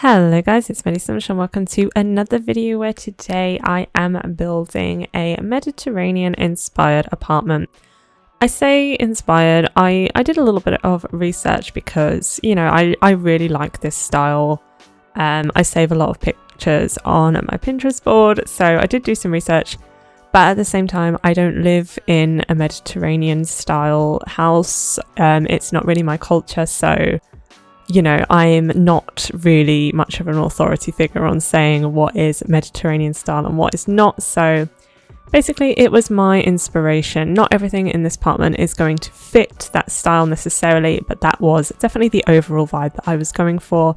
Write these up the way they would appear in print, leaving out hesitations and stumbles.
Hello guys, it's Melissa and welcome to another video where today I am building a Mediterranean inspired apartment. I say inspired, I did a little bit of research because, I really like this style. I save a lot of pictures on my Pinterest board, so I did do some research, but at the same time I don't live in a Mediterranean style house. It's not really my culture, so I'm not really much of an authority figure on saying what is Mediterranean style and what is not. So basically it was my inspiration. Not everything in this apartment is going to fit that style necessarily, but that was definitely the overall vibe that I was going for.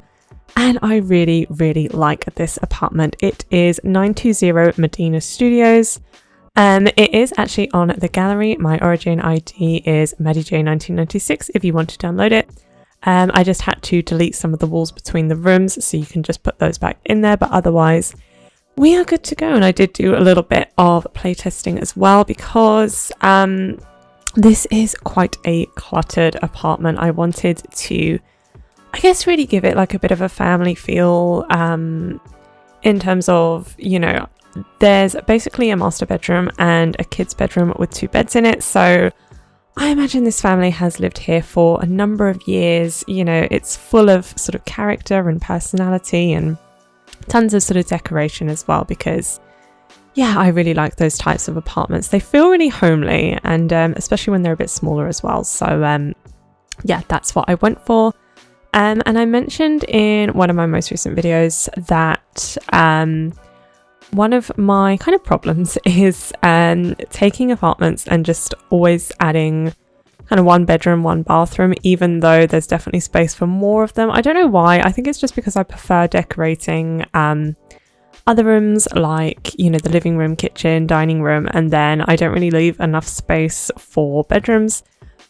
And I really, really like this apartment. It is 920 Medina Studios. It is actually on the gallery. My origin ID is MediJ1996 if you want to download it. I just had to delete some of the walls between the rooms, so you can just put those back in there, but otherwise we are good to go. And I did do a little bit of playtesting as well because this is quite a cluttered apartment. I wanted to, really give it like a bit of a family feel in terms of, there's basically a master bedroom and a kid's bedroom with 2 beds in it. So I imagine this family has lived here for a number of years. It's full of sort of character and personality and tons of sort of decoration as well because, I really like those types of apartments. They feel really homely and especially when they're a bit smaller as well. So, that's what I went for. And I mentioned in one of my most recent videos that one of my kind of problems is taking apartments and just always adding kind of 1 bedroom, 1 bathroom, even though there's definitely space for more of them. I don't know why. I think it's just because I prefer decorating other rooms like, the living room, kitchen, dining room, and then I don't really leave enough space for bedrooms.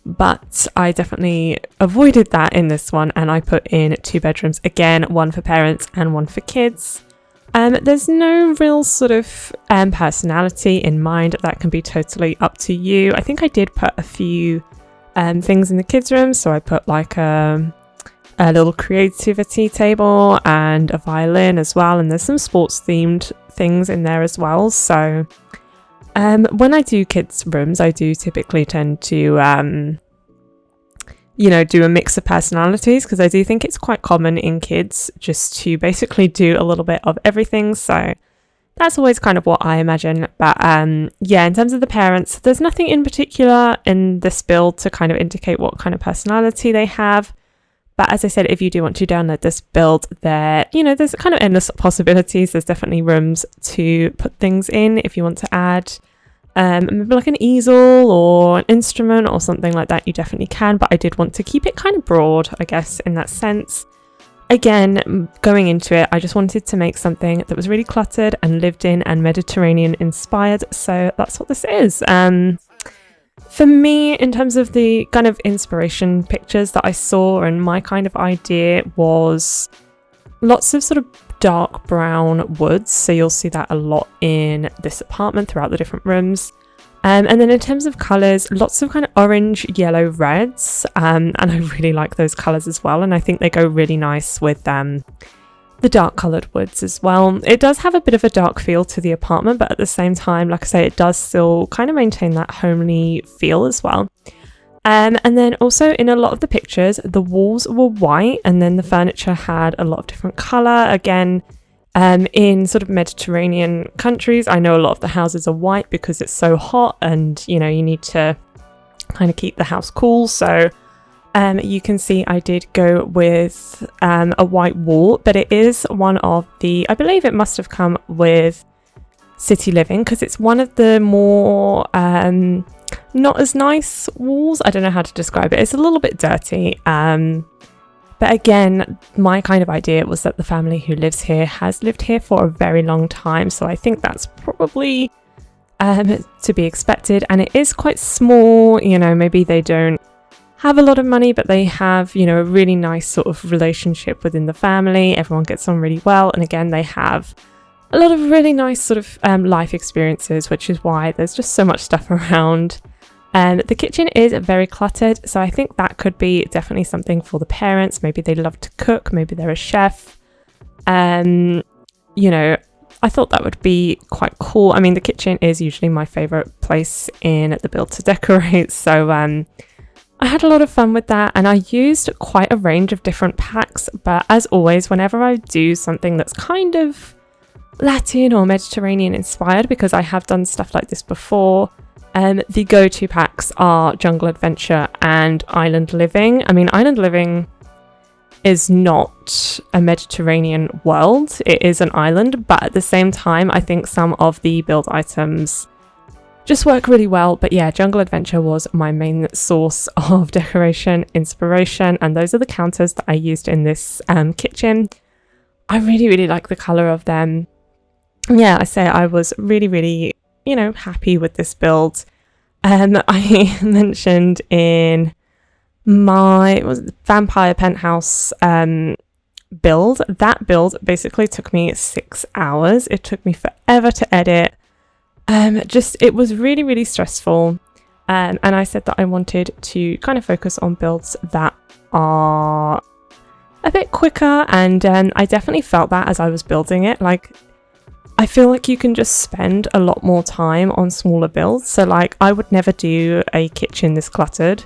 But I definitely avoided that in this one and I put in 2 bedrooms, again, 1 for parents and 1 for kids. There's no real sort of personality in mind. That can be totally up to you. I think I did put a few things in the kids' room. So I put like a little creativity table and a violin as well. And there's some sports themed things in there as well. So when I do kids' rooms, I do typically tend to do a mix of personalities because I do think it's quite common in kids just to basically do a little bit of everything. So that's always kind of what I imagine. But in terms of the parents, there's nothing in particular in this build to kind of indicate what kind of personality they have. But as I said, if you do want to download this build, there's kind of endless possibilities. There's definitely rooms to put things in if you want to add maybe like an easel or an instrument or something like that. You definitely can, but I did want to keep it kind of broad, I guess, in that sense. Again, going into it, I just wanted to make something that was really cluttered and lived in and Mediterranean inspired, so that's what this is. For me, in terms of the kind of inspiration pictures that I saw, and my kind of idea was lots of sort of dark brown woods, so you'll see that a lot in this apartment throughout the different rooms. And then in terms of colours, lots of kind of orange, yellow, reds, and I really like those colours as well, and I think they go really nice with the dark coloured woods as well. It does have a bit of a dark feel to the apartment, but at the same time, like I say, it does still kind of maintain that homely feel as well. And then also in a lot of the pictures, the walls were white and then the furniture had a lot of different colour. Again, in sort of Mediterranean countries, I know a lot of the houses are white because it's so hot and, you need to kind of keep the house cool. So you can see I did go with a white wall, but it is one of the, I believe it must have come with City Living because it's one of the more not as nice walls. I don't know how to describe it. It's a little bit dirty. But again, my kind of idea was that the family who lives here has lived here for a very long time. So I think that's probably to be expected. And it is quite small. Maybe they don't have a lot of money, but they have, a really nice sort of relationship within the family. Everyone gets on really well. And again, they have a lot of really nice sort of life experiences, which is why there's just so much stuff around. The kitchen is very cluttered, so I think that could be definitely something for the parents. Maybe they love to cook, maybe they're a chef. You know, I thought that would be quite cool. I mean, the kitchen is usually my favorite place in the build to decorate, so I had a lot of fun with that, and I used quite a range of different packs. But as always, whenever I do something that's kind of Latin or Mediterranean inspired, because I have done stuff like this before, the go-to packs are Jungle Adventure and Island Living. I mean, Island Living is not a Mediterranean world, it is an island, but at the same time I think some of the build items just work really well. But yeah, Jungle Adventure was my main source of decoration inspiration, and those are the counters that I used in this kitchen. I really like the colour of them. Yeah, I was really happy with this build. I mentioned in my Vampire Penthouse build. That build basically took me 6 hours. It took me forever to edit. It was really stressful. And I said that I wanted to kind of focus on builds that are a bit quicker, and I definitely felt that as I was building it. Like, I feel like you can just spend a lot more time on smaller builds. So like, I would never do a kitchen this cluttered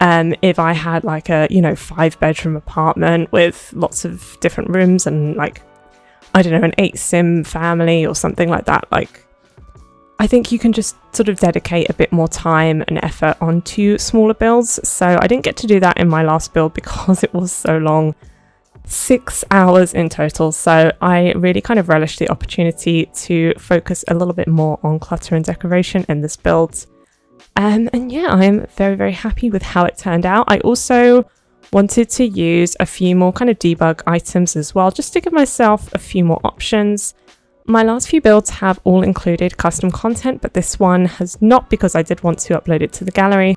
if I had like a 5-bedroom apartment with lots of different rooms and like, I don't know, an 8-sim family or something like that. Like, I think you can just sort of dedicate a bit more time and effort onto smaller builds. So I didn't get to do that in my last build because it was so long. 6 hours in total. So I really kind of relished the opportunity to focus a little bit more on clutter and decoration in this build. And yeah, I'm very happy with how it turned out. I also wanted to use a few more kind of debug items as well, just to give myself a few more options. My last few builds have all included custom content, but this one has not, because I did want to upload it to the gallery.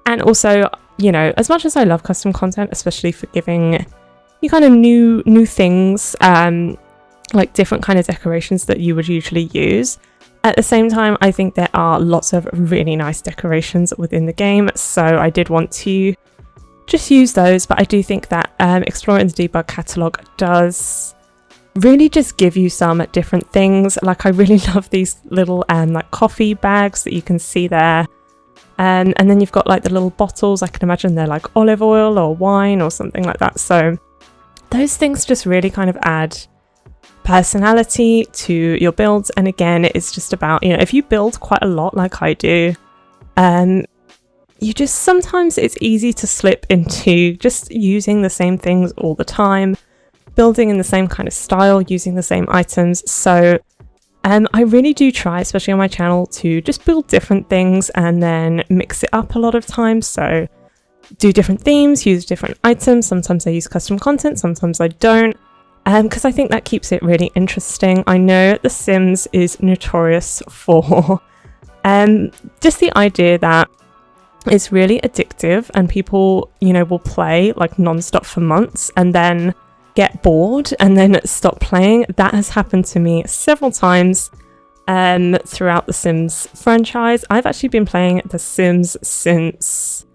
And also, as much as I love custom content, especially for giving you kind of new things, like different kind of decorations that you would usually use. At the same time, I think there are lots of really nice decorations within the game, so I did want to just use those. But I do think that exploring the debug catalogue does really just give you some different things. Like, I really love these little like coffee bags that you can see there. And then you've got like the little bottles. I can imagine they're like olive oil or wine or something like that. So those things just really kind of add personality to your builds. And again, it's just about, if you build quite a lot like I do, you just, sometimes it's easy to slip into just using the same things all the time, building in the same kind of style, using the same items. So I really do try, especially on my channel, to just build different things and then mix it up a lot of times. So do different themes, use different items. Sometimes I use custom content, sometimes I don't, because I think that keeps it really interesting. I know The Sims is notorious for just the idea that it's really addictive, and people, will play like non-stop for months and then get bored and then stop playing. That has happened to me several times throughout the Sims franchise. I've actually been playing The Sims since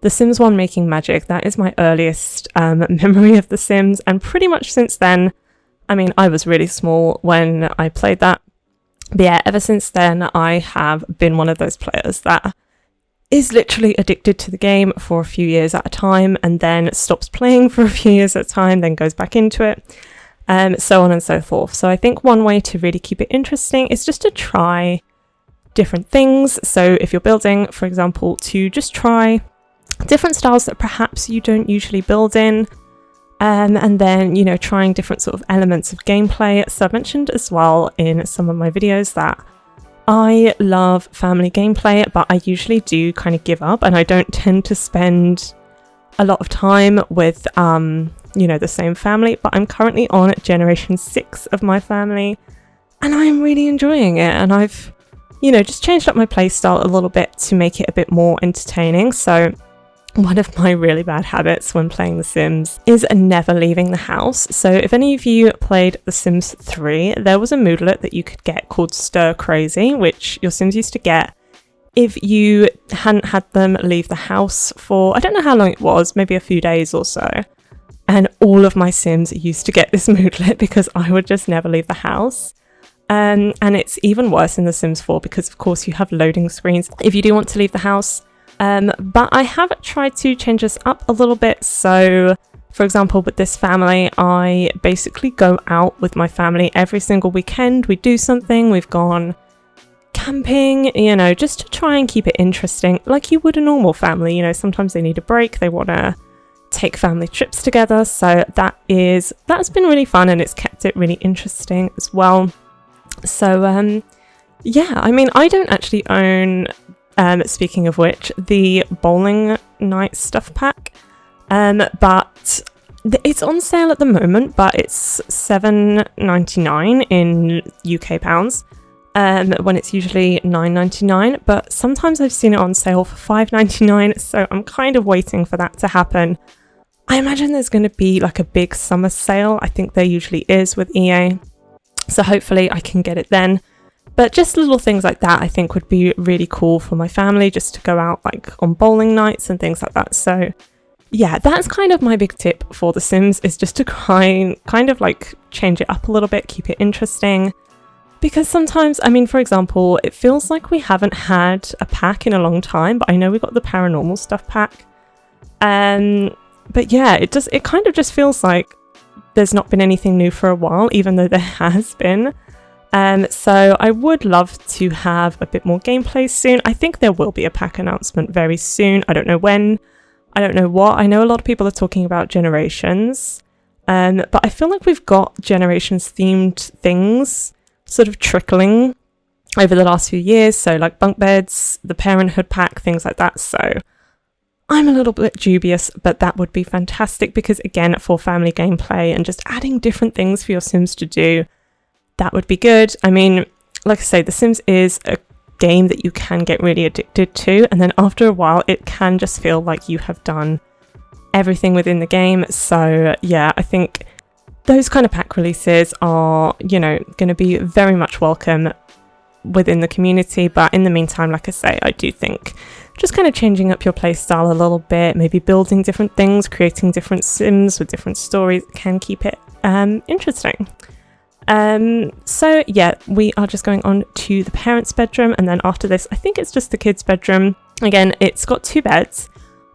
The Sims 1 Making Magic. That is my earliest memory of The Sims, and pretty much since then, I mean, I was really small when I played that. But yeah, ever since then, I have been one of those players that is literally addicted to the game for a few years at a time, and then stops playing for a few years at a time, then goes back into it, so on and so forth. So I think one way to really keep it interesting is just to try different things. So if you're building, for example, to just try different styles that perhaps you don't usually build in, and then, trying different sort of elements of gameplay. So I've mentioned as well in some of my videos that I love family gameplay, but I usually do kind of give up, and I don't tend to spend a lot of time with, the same family. But I'm currently on generation 6 of my family, and I'm really enjoying it. And I've, just changed up my playstyle a little bit to make it a bit more entertaining. So one of my really bad habits when playing The Sims is never leaving the house. So if any of you played The Sims 3, there was a moodlet that you could get called Stir Crazy, which your Sims used to get if you hadn't had them leave the house for, I don't know how long it was, maybe a few days or so. and all of my Sims used to get this moodlet because I would just never leave the house. And it's even worse in The Sims 4 because, of course, you have loading screens if you do want to leave the house. But I have tried to change this up a little bit. So, for example, with this family, I basically go out with my family every single weekend. We do something. We've gone camping, you know, just to try and keep it interesting, like you would a normal family. You know, sometimes they need a break. They want to take family trips together. So that's been really fun, and it's kept it really interesting as well. So, yeah, I mean, I don't actually own, speaking of which, the bowling night stuff pack, but it's on sale at the moment, but it's $7.99 in UK pounds, when it's usually $9.99, but sometimes I've seen it on sale for $5.99, so I'm kind of waiting for that to happen. I imagine there's going to be like a big summer sale. I think there usually is with EA. So hopefully I can get it then. But just little things like that I think would be really cool for my family, just to go out like on bowling nights and things like that. So yeah, that's kind of my big tip for The Sims, is just to kind of like change it up a little bit, keep it interesting. Because sometimes, I mean, for example, it feels like we haven't had a pack in a long time, but I know we got the paranormal stuff pack. But yeah, it kind of just feels like there's not been anything new for a while, even though there has been. So I would love to have a bit more gameplay soon. I think there will be a pack announcement very soon. I don't know when. I don't know what. I know a lot of people are talking about Generations. But I feel like we've got Generations themed things sort of trickling over the last few years. So like bunk beds, the Parenthood pack, things like that. So I'm a little bit dubious, but that would be fantastic because, again, for family gameplay and just adding different things for your Sims to do, that would be good. I mean, like I say, The Sims is a game that you can get really addicted to, and then after a while, it can just feel like you have done everything within the game. So yeah, I think those kind of pack releases are, you know, going to be very much welcome within the community. But in the meantime, like I say, I do think just kind of changing up your playstyle a little bit, maybe building different things, creating different Sims with different stories can keep it interesting. So yeah, we are just going on to the parents' bedroom, and then after this, I think it's just the kids' bedroom. Again, it's got 2 beds.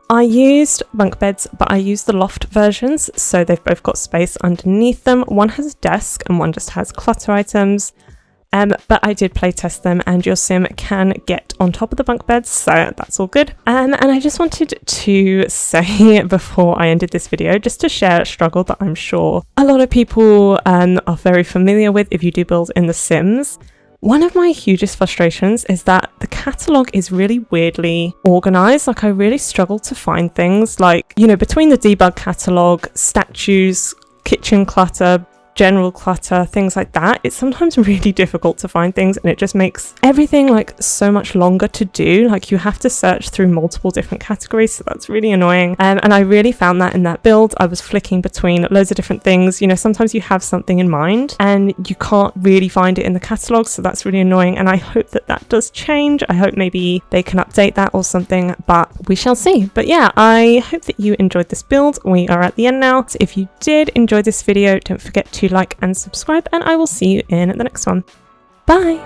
I used bunk beds, but I used the loft versions, so they've both got space underneath them. One has a desk and one just has clutter items. But I did play test them, and your Sim can get on top of the bunk beds, so that's all good. And I just wanted to say before I ended this video, just to share a struggle that I'm sure a lot of people are very familiar with if you do build in The Sims. One of my hugest frustrations is that the catalogue is really weirdly organised. Like, I really struggle to find things like, you know, between the debug catalogue, statues, kitchen clutter, general clutter, things like that, it's sometimes really difficult to find things, and it just makes everything like so much longer to do. Like, you have to search through multiple different categories, so that's really annoying. And I really found that in that build. I was flicking between loads of different things. You know, sometimes you have something in mind and you can't really find it in the catalogue, so that's really annoying, and I hope that that does change. I hope maybe they can update that or something, but we shall see. But yeah, I hope that you enjoyed this build. We are at the end now, so if you did enjoy this video, don't forget to like and subscribe, and I will see you in the next one. Bye!